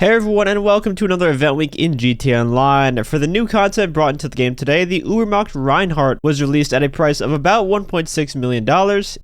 Hey everyone, and welcome to another event week in GTA Online. For the new content brought into the game today, the Ubermacht Rhinehart was released at a price of about $1.6 million.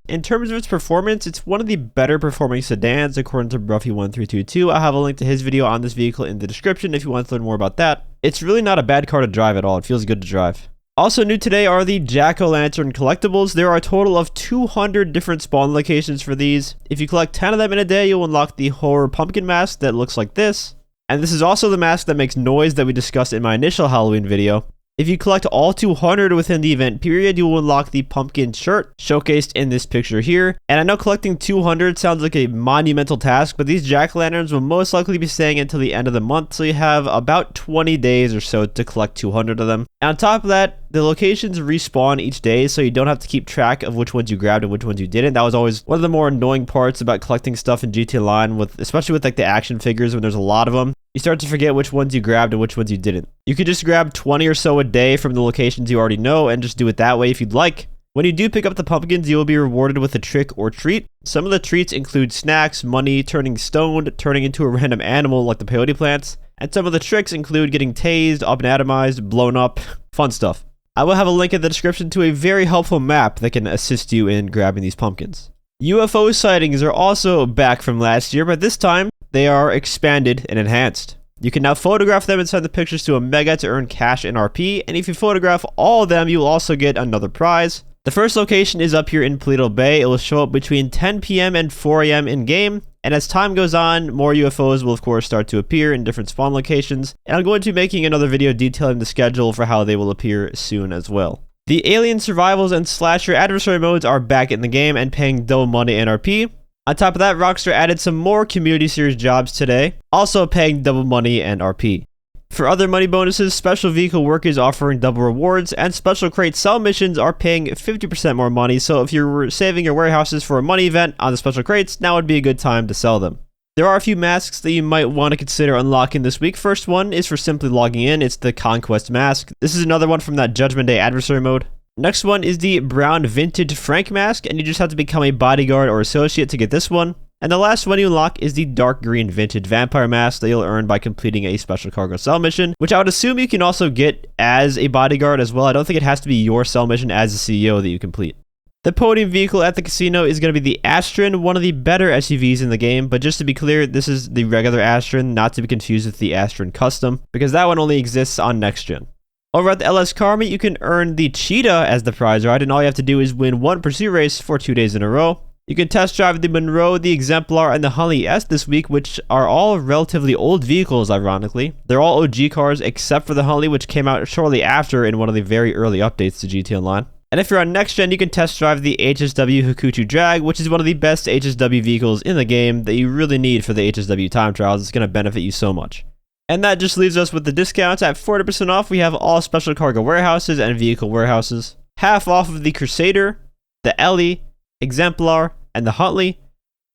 In terms of its performance, it's one of the better performing sedans according to Broughy1322. I'll have a link to his video on this vehicle in the description if you want to learn more about that. It's really not a bad car to drive at all. It feels good to drive. Also new today are the Jack-o'-lantern collectibles. There are a total of 200 different spawn locations for these. If you collect 10 of them in a day, you'll unlock the horror pumpkin mask that looks like this. And this is also the mask that makes noise that we discussed in my initial Halloween video. If you collect all 200 within the event period, you will unlock the pumpkin shirt showcased in this picture here. And I know collecting 200 sounds like a monumental task, but these jack-o'-lanterns will most likely be staying until the end of the month, so you have about 20 days or so to collect 200 of them. And on top of that, the locations respawn each day, so you don't have to keep track of which ones you grabbed and which ones you didn't. That was always one of the more annoying parts about collecting stuff in GTA Online, especially with like the action figures when there's a lot of them. You start to forget which ones you grabbed and which ones you didn't. You could just grab 20 or so a day from the locations you already know and just do it that way if you'd like. When you do pick up the pumpkins, you will be rewarded with a trick or treat. Some of the treats include snacks, money, turning stoned, turning into a random animal like the peyote plants, and some of the tricks include getting tased, up-and-atomized, blown up, fun stuff. I will have a link in the description to a very helpful map that can assist you in grabbing these pumpkins. UFO sightings are also back from last year, but this time they are expanded and enhanced. You can now photograph them and send the pictures to Omega to earn cash and RP, and if you photograph all of them, you will also get another prize. The first location is up here in Paleto Bay. It will show up between 10 PM and 4 AM in-game, and as time goes on, more UFOs will of course start to appear in different spawn locations, and I'm going to be making another video detailing the schedule for how they will appear soon as well. The Alien Survivals and Slasher Adversary modes are back in the game and paying double money and RP. On top of that, Rockstar added some more community series jobs today, also paying double money and RP. For other money bonuses, special vehicle work is offering double rewards, and special crate sell missions are paying 50% more money, so if you're saving your warehouses for a money event on the special crates, now would be a good time to sell them. There are a few masks that you might want to consider unlocking this week. First one is for simply logging in. It's the Conquest Mask. This is another one from that Judgment Day adversary mode. Next one is the brown vintage Frank mask, and you just have to become a bodyguard or associate to get this one. And the last one you unlock is the dark green vintage vampire mask that you'll earn by completing a special cargo cell mission, which I would assume you can also get as a bodyguard as well. I don't think it has to be your cell mission as a CEO that you complete. The podium vehicle at the casino is going to be the Astron, one of the better SUVs in the game, but just to be clear, this is the regular Astron, not to be confused with the Astron Custom, because that one only exists on next gen. Over at the LS Car Meet, you can earn the Cheetah as the prize ride, and all you have to do is win one pursuit race for 2 days in a row. You can test drive the Monroe, the Exemplar, and the Huntley S this week, which are all relatively old vehicles, ironically. They're all OG cars, except for the Huntley, which came out shortly after in one of the very early updates to GTA Online. And if you're on next gen, you can test drive the HSW Hakuchu Drag, which is one of the best HSW vehicles in the game that you really need for the HSW time trials. It's going to benefit you so much. And that just leaves us with the discounts. At 40% off, we have all special cargo warehouses and vehicle warehouses. Half off of the Crusader, the Ellie, Exemplar, and the Huntley.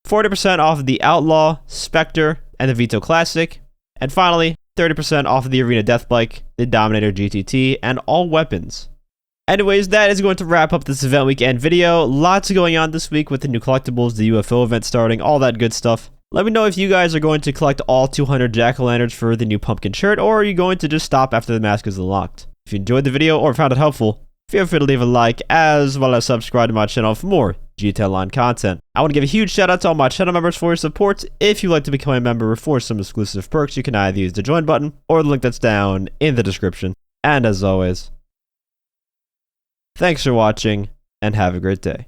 40% off of the Outlaw, Spectre, and the Vito Classic. And finally, 30% off of the Arena Death Bike, the Dominator GTT, and all weapons. Anyways, that is going to wrap up this event weekend video. Lots going on this week with the new collectibles, the UFO event starting, all that good stuff. Let me know if you guys are going to collect all 200 jack-o'-lanterns for the new pumpkin shirt, or are you going to just stop after the mask is unlocked? If you enjoyed the video or found it helpful, feel free to leave a like, as well as subscribe to my channel for more GTA Online content. I want to give a huge shout out to all my channel members for your support. If you'd like to become a member for some exclusive perks, you can either use the join button or the link that's down in the description. And as always, thanks for watching, and have a great day.